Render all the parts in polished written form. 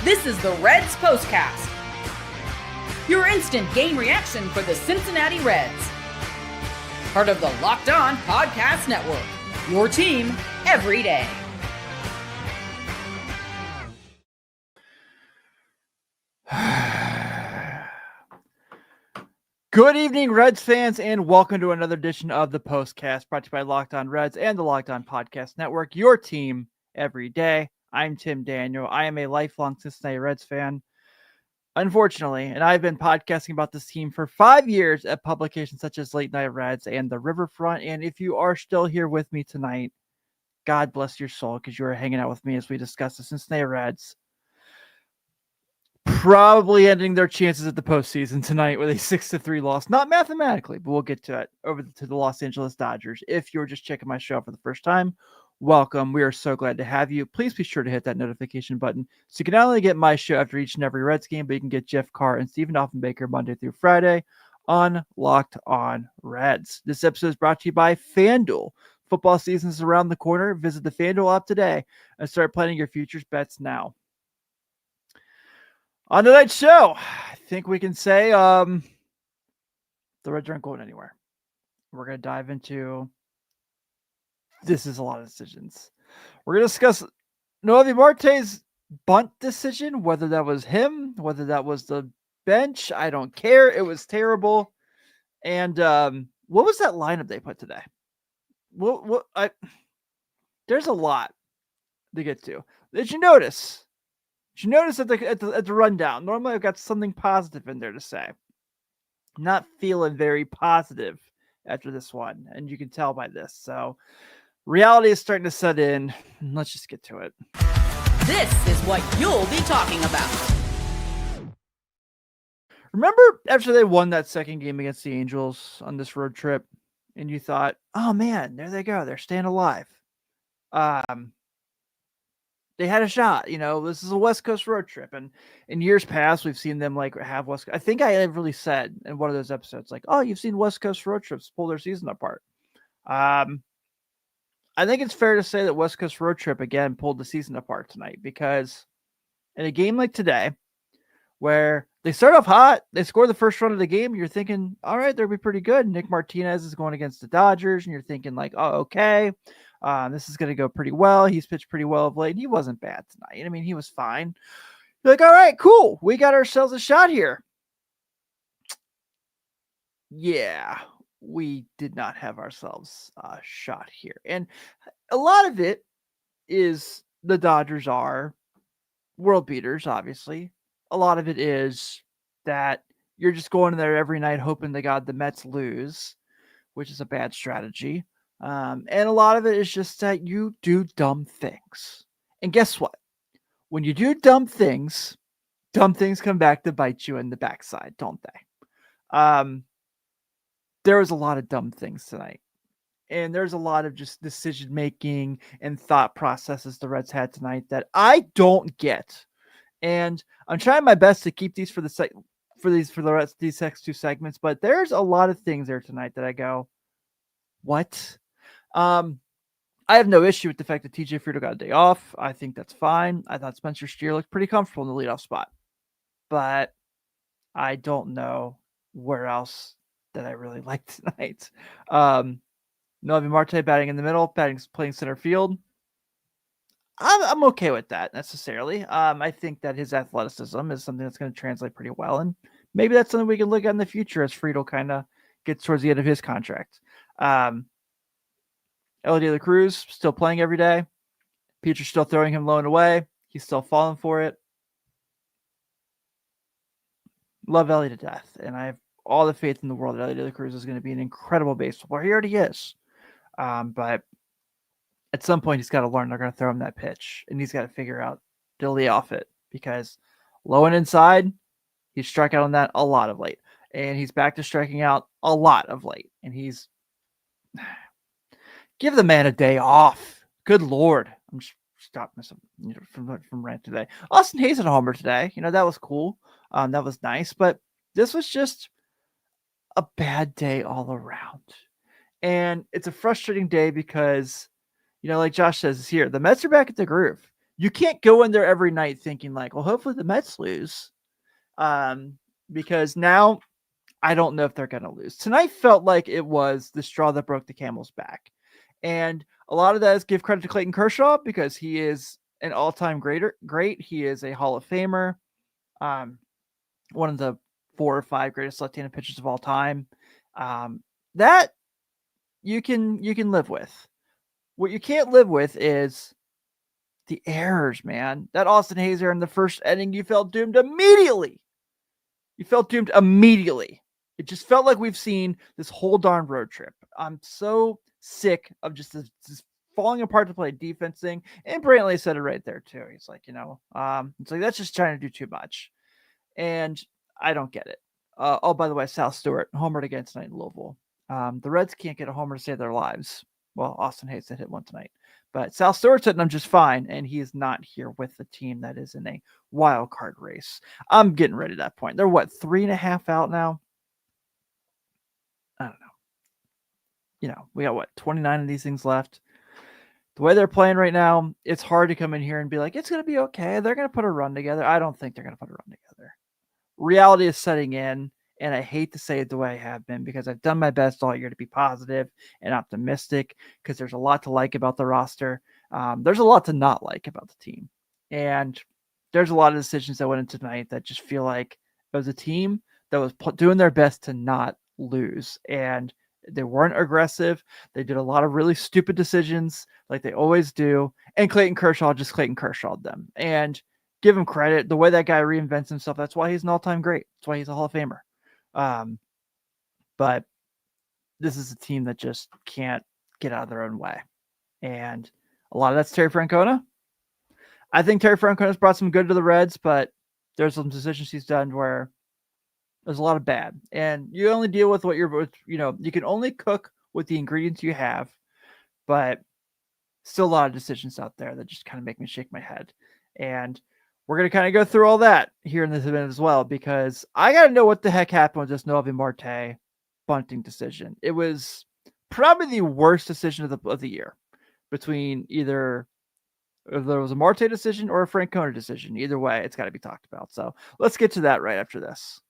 This is the Reds POSTCAST, your instant game reaction for the Cincinnati Reds. Part of the Locked On Podcast Network, your team every day. Good evening, Reds fans, and welcome to another edition of the POSTCAST, brought to you by Locked On Reds and the Locked On Podcast Network, your team every day. I'm Tim Daniel. I am a lifelong Cincinnati Reds fan, unfortunately, and I've been podcasting about this team for 5 years at publications such as Late Night Reds and the Riverfront. And if you are still here with me tonight, God bless your soul, because you are hanging out with me as we discuss the Cincinnati Reds probably ending their chances at the postseason tonight with a 6-3 loss. Not mathematically, but we'll get to it. Over to the Los Angeles Dodgers. If you're just checking my show for the first time, welcome. We are so glad to have you. Please be sure to hit that notification button so you can not only get my show after each and every Reds game, but you can get Jeff Carr and Stephen Offenbaker Monday through Friday on Locked On Reds. This episode is brought to you by FanDuel. Football season is around the corner. Visit the FanDuel app today and start planning your futures bets now. On tonight's show, I think we can say the Reds aren't going anywhere. We're going to dive into this is a lot of decisions. We're going to discuss Noelvi Marte's bunt decision, whether that was him, whether that was the bench. I don't care. It was terrible. And what was that lineup they put today? There's a lot to get to. Did you notice? Did you notice at the rundown? Normally I've got something positive in there to say. I'm not feeling very positive after this one, and you can tell by this. So reality is starting to set in. Let's just get to it. This is what you'll be talking about. Remember after they won that second game against the Angels on this road trip, and you thought, oh man, there they go. They're staying alive. They had a shot, this is a West Coast road trip. And in years past, we've seen them have West Coast. I think I really said in one of those episodes, oh, you've seen West Coast road trips pull their season apart. I think it's fair to say that West Coast road trip again pulled the season apart tonight, because in a game like today, where they start off hot, they score the first run of the game, you're thinking, all right, they'll be pretty good. Nick Martinez is going against the Dodgers, and you're thinking oh, okay. This is going to go pretty well. He's pitched pretty well of late. He wasn't bad tonight. I mean, he was fine. You're like, all right, cool. We got ourselves a shot here. Yeah, we did not have ourselves a shot here. And a lot of it is the Dodgers are world beaters, obviously. A lot of it is that you're just going in there every night hoping to God the Mets lose, which is a bad strategy. And a lot of it is just that you do dumb things. And guess what? When you do dumb things come back to bite you in the backside, don't they? There was a lot of dumb things tonight. And there's a lot of just decision-making and thought processes the Reds had tonight that I don't get. And I'm trying my best to keep these for the rest of these next two segments, but there's a lot of things there tonight that I go, what? I have no issue with the fact that TJ Friedl got a day off. I think that's fine. I thought Spencer Steer looked pretty comfortable in the leadoff spot, but I don't know where else that I really liked tonight. Noelvi Marte batting in the middle, playing center field. I'm okay with that necessarily. I think that his athleticism is something that's going to translate pretty well, and maybe that's something we can look at in the future as Friedl kind of gets towards the end of his contract. Elly De La Cruz still playing every day. Peter's still throwing him low and away. He's still falling for it. Love Elly to death, and I have all the faith in the world that Elly De La Cruz is going to be an incredible baseball player. He already is. But at some point, he's got to learn they're going to throw him that pitch, and he's got to figure out to lay off it, because low and inside, he's struck out on that a lot of late, and he's back to striking out a lot of late, and he's give the man a day off. Good Lord. I'm just stopping myself from rant today. Austin Hayes at a homer today. That was cool. That was nice, but this was just a bad day all around. And it's a frustrating day because, like Josh says here, the Mets are back at the groove. you can't go in there every night thinking like, well, hopefully the Mets lose. Because now I don't know if they're going to lose. Tonight felt like it was the straw that broke the camel's back. And a lot of that is give credit to Clayton Kershaw because he is an all-time great. He is a Hall of Famer. One of the 4 or 5 greatest left-handed pitchers of all time. That you can live with. What you can't live with is the errors, man. That Austin Hayes error in the first inning, you felt doomed immediately. It just felt like we've seen this whole darn road trip. I'm so sick of just this falling apart to play defense thing. And Brantley said it right there too. He's like, it's like that's just trying to do too much. And I don't get it. By the way, Sal Stewart homered again tonight in Louisville. The Reds can't get a homer to save their lives. Well, Austin Hayes did hit one tonight. But Sal Stewart's hitting them just fine, and he is not here with the team that is in a wild card race. I'm getting ready to that point. They're, 3.5 out now? I don't know. We got, 29 of these things left. The way they're playing right now, it's hard to come in here and be like, it's going to be okay. They're going to put a run together. I don't think they're going to put a run together. Reality is setting in, and I hate to say it the way I have been because I've done my best all year to be positive and optimistic because there's a lot to like about the roster. There's a lot to not like about the team. And there's a lot of decisions that went into tonight that just feel like it was a team that was doing their best to not lose. And they weren't aggressive. They did a lot of really stupid decisions like they always do. And Clayton Kershaw Kershaw'd them. And give him credit. The way that guy reinvents himself, that's why he's an all-time great. That's why he's a Hall of Famer. But this is a team that just can't get out of their own way. And a lot of that's Terry Francona. I think Terry Francona's brought some good to the Reds, but there's some decisions he's done where there's a lot of bad. And you only deal with what you can only cook with the ingredients you have, but still a lot of decisions out there that just kind of make me shake my head. And we're going to kind of go through all that here in this event as well, because I got to know what the heck happened with this Noelvi Marte bunting decision. It was probably the worst decision of the year between either if there was a Marte decision or a Francona decision. Either way, it's got to be talked about. So let's get to that right after this.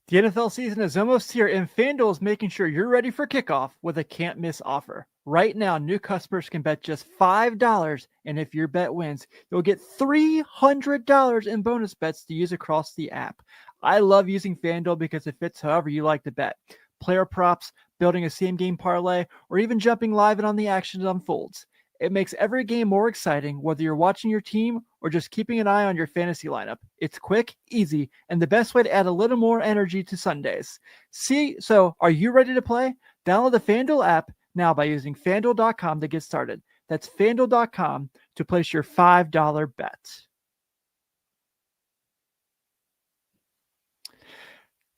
The NFL season is almost here, and FanDuel is making sure you're ready for kickoff with a can't-miss offer. Right now, new customers can bet just $5, and if your bet wins, you'll get $300 in bonus bets to use across the app. I love using FanDuel because it fits however you like to bet. Player props, building a same-game parlay, or even jumping live in on the action that unfolds. It makes every game more exciting, whether you're watching your team or just keeping an eye on your fantasy lineup. It's quick, easy, and the best way to add a little more energy to Sundays. So are you ready to play? Download the FanDuel app now by using FanDuel.com to get started. That's FanDuel.com to place your $5 bet.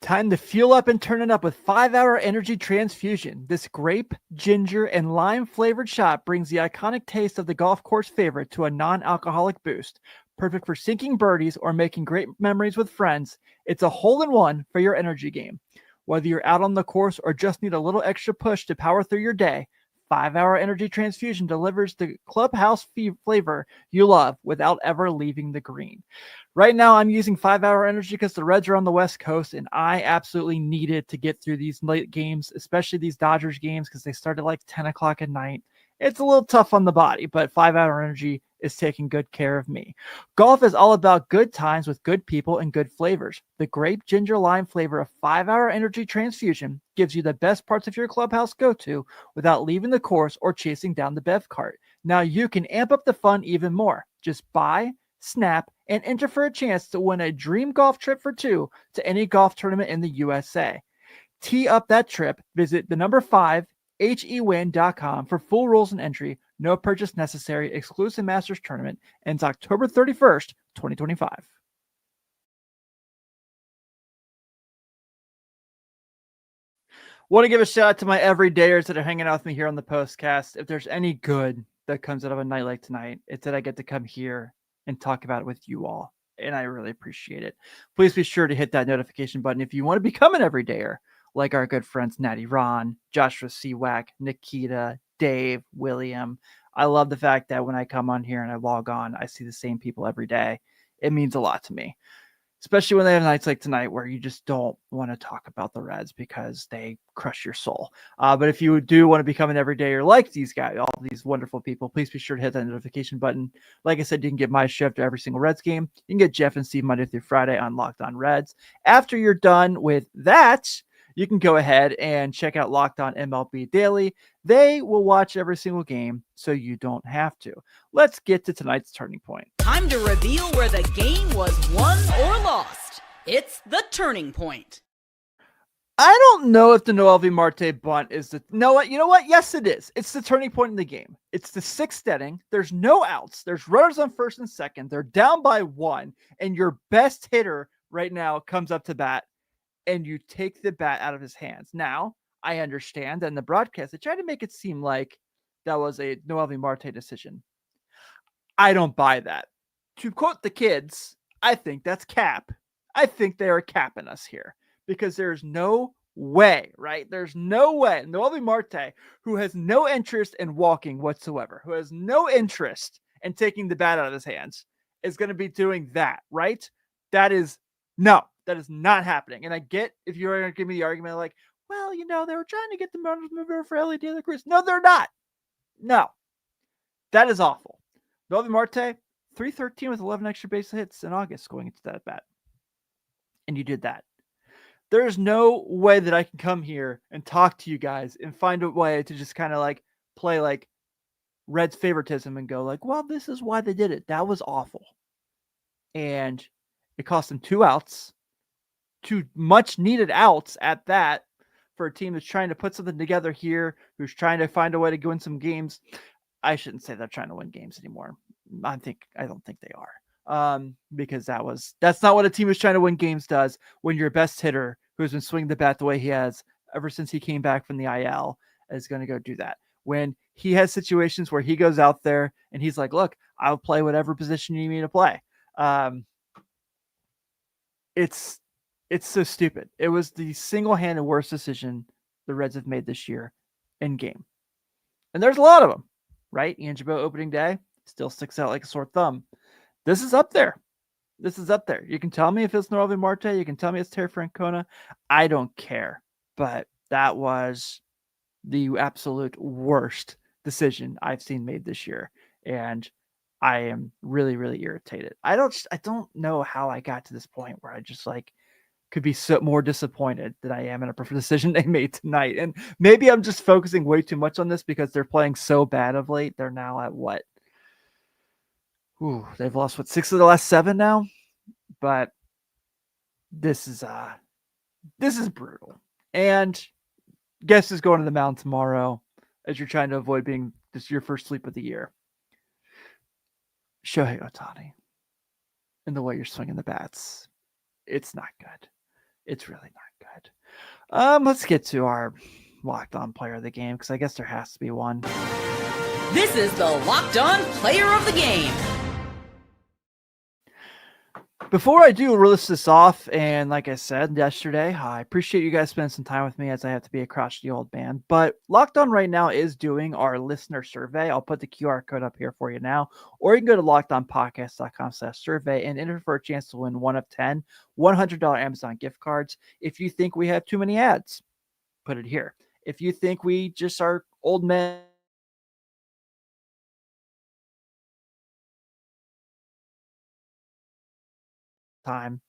Time to fuel up and turn it up with 5-Hour Energy Transfusion. This grape, ginger, and lime flavored shot brings the iconic taste of the golf course favorite to a non-alcoholic boost. Perfect for sinking birdies or making great memories with friends. It's a hole-in-one for your energy game. Whether you're out on the course or just need a little extra push to power through your day, 5-Hour Energy Transfusion delivers the clubhouse flavor you love without ever leaving the green. Right now, I'm using 5-Hour Energy because the Reds are on the West Coast, and I absolutely needed to get through these late games, especially these Dodgers games, because they start at like 10 o'clock at night. It's a little tough on the body, but 5-Hour Energy is taking good care of me. Golf is all about good times with good people and good flavors. The grape, ginger, lime flavor of 5-Hour Energy Transfusion gives you the best parts of your clubhouse go-to without leaving the course or chasing down the bev cart. Now you can amp up the fun even more. Just buy, snap, and enter for a chance to win a dream golf trip for 2 to any golf tournament in the USA. Tee up that trip. Visit the number 5 HEWin.com for full rules and entry. No purchase necessary. Excludes the Masters tournament ends October 31st, 2025. Want to give a shout out to my everydayers that are hanging out with me here on the postcast. If there's any good that comes out of a night like tonight, it's that I get to come here and talk about it with you all. And I really appreciate it. Please be sure to hit that notification button if you want to become an everydayer like our good friends Natty Ron, Joshua Seawack, Nikita, Dave, William. I love the fact that when I come on here and I log on, I see the same people every day. It means a lot to me, especially when they have nights like tonight where you just don't want to talk about the Reds because they crush your soul. But if you do want to become an everydayer like these guys, all these wonderful people, please be sure to hit that notification button. Like I said, you can get my shift every single Reds game. You can get Jeff and Steve Monday through Friday on Locked On Reds. After you're done with that, you can go ahead and check out Locked On MLB Daily. They will watch every single game, so you don't have to. Let's get to tonight's turning point. Time to reveal where the game was won or lost. It's the turning point. I don't know if the Noel V. Marte bunt is the... No, you know what? Yes, it is. It's the turning point in the game. It's the sixth inning. There's no outs. There's runners on first and second. They're down by one, and your best hitter right now comes up to bat, and you take the bat out of his hands. Now, I understand that in the broadcast, they tried to make it seem like that was a Noel V. Marte decision. I don't buy that. To quote the kids, I think that's cap. I think they are capping us here because there's no way, right? There's no way Noel V. Marte, who has no interest in walking whatsoever, who has no interest in taking the bat out of his hands, is going to be doing that, right? That is not happening. And I get if you're going to give me the argument like, well, they were trying to get the runners moving for Ellie De La Cruz. No, they're not. No, that is awful. Noel V. Marte, 313 with 11 extra base hits in August going into that bat. And you did that. There is no way that I can come here and talk to you guys and find a way to just kind of like play like Reds favoritism and go like, well, this is why they did it. That was awful. And it cost them 2 outs, 2 much needed outs at that for a team that's trying to put something together here, who's trying to find a way to win some games. I shouldn't say they're trying to win games anymore. I don't think they are. Because that's not what a team is trying to win games does when your best hitter, who's been swinging the bat the way he has ever since he came back from the IL, is going to go do that. When he has situations where he goes out there and he's like, look, I'll play whatever position you need me to play. It's so stupid. It was the single-handed worst decision the Reds have made this year in game. And there's a lot of them, right? Ian Gibaut opening day still sticks out like a sore thumb. This is up there. You can tell me if it's Noel V. Marte. You can tell me it's Terry Francona. I don't care. But that was the absolute worst decision I've seen made this year. And I am really, really irritated. I don't know how I got to this point where I just like could be so more disappointed than I am in a decision they made tonight. And maybe I'm just focusing way too much on this because they're playing so bad of late. They're now at what? They've lost 6 of the last 7 now, but this is brutal. And guess is going to the mound tomorrow as you're trying to avoid being this your first sleep of the year. Shohei Ohtani, and the way you're swinging the bats, it's not good. It's really not good. Let's get to our Locked On Player of the Game because I guess there has to be one. This is the Locked On Player of the Game. Before I do list this off, and like I said yesterday, I appreciate you guys spending some time with me as I have to be a crotchety old man. But Locked On right now is doing our listener survey. I'll put the QR code up here for you now, or you can go to lockedonpodcast.com/survey and enter for a chance to win 1 of 10 $100 Amazon gift cards. If you think we have too many ads, put it here. If you think we just are old men, time,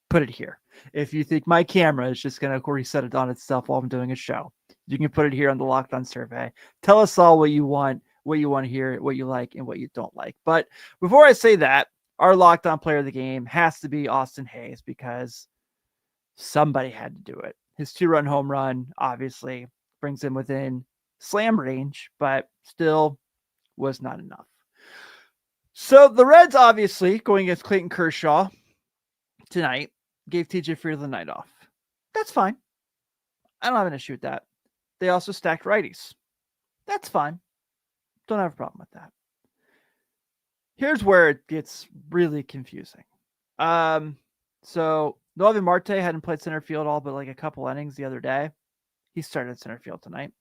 put it here. If you think my camera is just going to reset it on itself while I'm doing a show, you can put it here on the Locked On survey. Tell us all what you want to hear, what you like, and what you don't like. But before I say that, our Locked On Player of the Game has to be Austin Hayes because somebody had to do it. His 2-run home run obviously brings him within slam range, but still was not enough. So the Reds, obviously, going against Clayton Kershaw tonight, gave TJ Friedl the night off. That's fine. I don't have an issue with that. They also stacked righties. That's fine. Don't have a problem with that. Here's where it gets really confusing. So Noelvi Marte hadn't played center field all but like a couple innings the other day. He started center field tonight.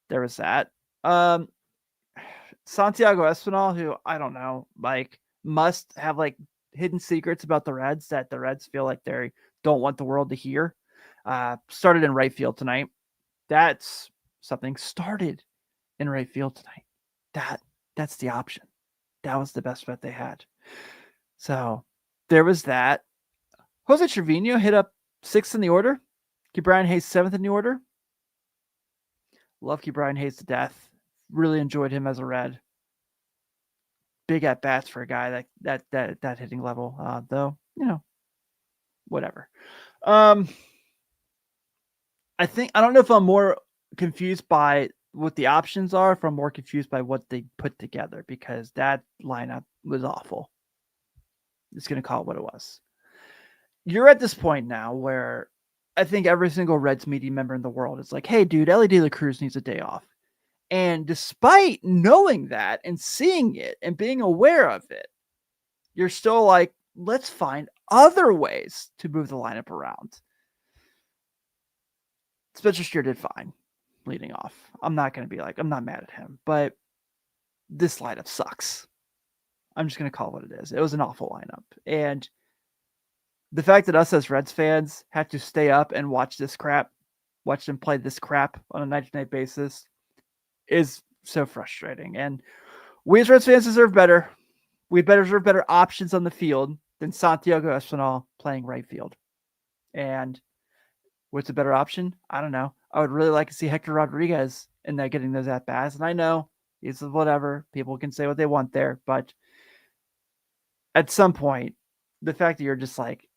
There was that. Santiago Espinal, who I don't know, like must have like hidden secrets about the Reds that the Reds feel like they don't want the world to hear. Started in right field tonight. That's something. Started in right field tonight. That's the option. That was the best bet they had. So there was that. Jose Trevino hit up 6th in the order. Ke'Bryan Hayes 7th in the order. Love Ke'Bryan Hayes to death. Really enjoyed him as a Red. Big at bats for a guy that hitting level. Though, whatever. I don't know if I'm more confused by what the options are, if I'm more confused by what they put together, because that lineup was awful. Just going to call it what it was. You're at this point now where I think every single Reds media member in the world is like, hey, dude, Ellie De La Cruz needs a day off. And despite knowing that and seeing it and being aware of it, you're still like, let's find other ways to move the lineup around. Spencer Steer did fine leading off. I'm not going to be like, I'm not mad at him, but this lineup sucks. I'm just going to call it what it is. It was an awful lineup. And the fact that us as Reds fans have to stay up and watch them play this crap on a night-to-night basis is so frustrating. And we as Reds fans deserve better. We deserve better options on the field than Santiago Espinal playing right field. And what's a better option? I don't know. I would really like to see Hector Rodriguez in there getting those at-bats. And I know it's whatever. People can say what they want there. But at some point, the fact that you're just like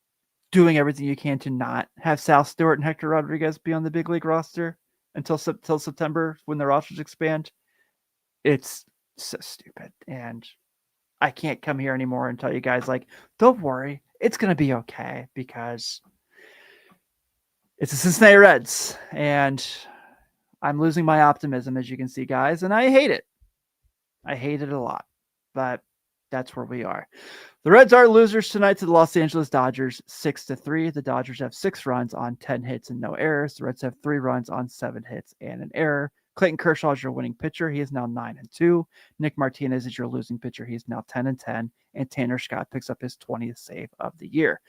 doing everything you can to not have Sal Stewart and Hector Rodriguez be on the big league roster until September when the rosters expand, it's so stupid. And I can't come here anymore and tell you guys like, don't worry, it's going to be okay, because it's the Cincinnati Reds and I'm losing my optimism, as you can see, guys, and I hate it. I hate it a lot, but that's where we are. The Reds are losers tonight to the Los Angeles Dodgers, 6-3. The Dodgers have 6 runs on 10 hits and no errors. The Reds have 3 runs on 7 hits and an error. Clayton Kershaw is your winning pitcher. He is now 9-2. Nick Martinez is your losing pitcher. He's now 10-10. And Tanner Scott picks up his 20th save of the year.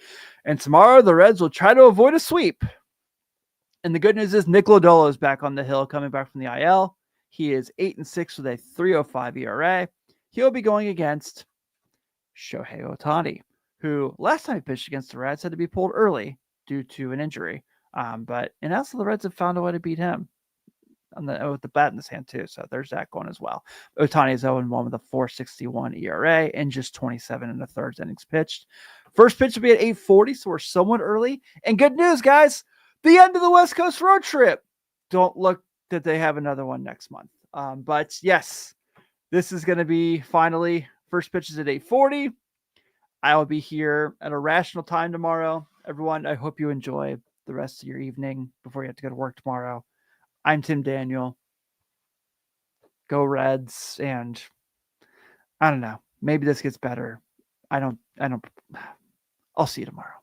And tomorrow, the Reds will try to avoid a sweep. And the good news is Nick Lodolo is back on the hill, coming back from the IL. He is 8-6 with a 3.05 ERA. He'll be going against Shohei Ohtani, who last time he pitched against the Reds had to be pulled early due to an injury. And also the Reds have found a way to beat him with the bat in his hand too. So there's that going as well. Ohtani is 0-1 with a 4.61 ERA and just 27 in the third innings pitched. First pitch will be at 8:40, so we're somewhat early. And good news, guys, the end of the West Coast road trip. Don't look that they have another one next month. But yes, this is going to be finally first pitch is at 8:40. I will be here at a rational time tomorrow. Everyone, I hope you enjoy the rest of your evening before you have to go to work tomorrow. I'm Tim Daniel. Go Reds. And I don't know. Maybe this gets better. I'll see you tomorrow.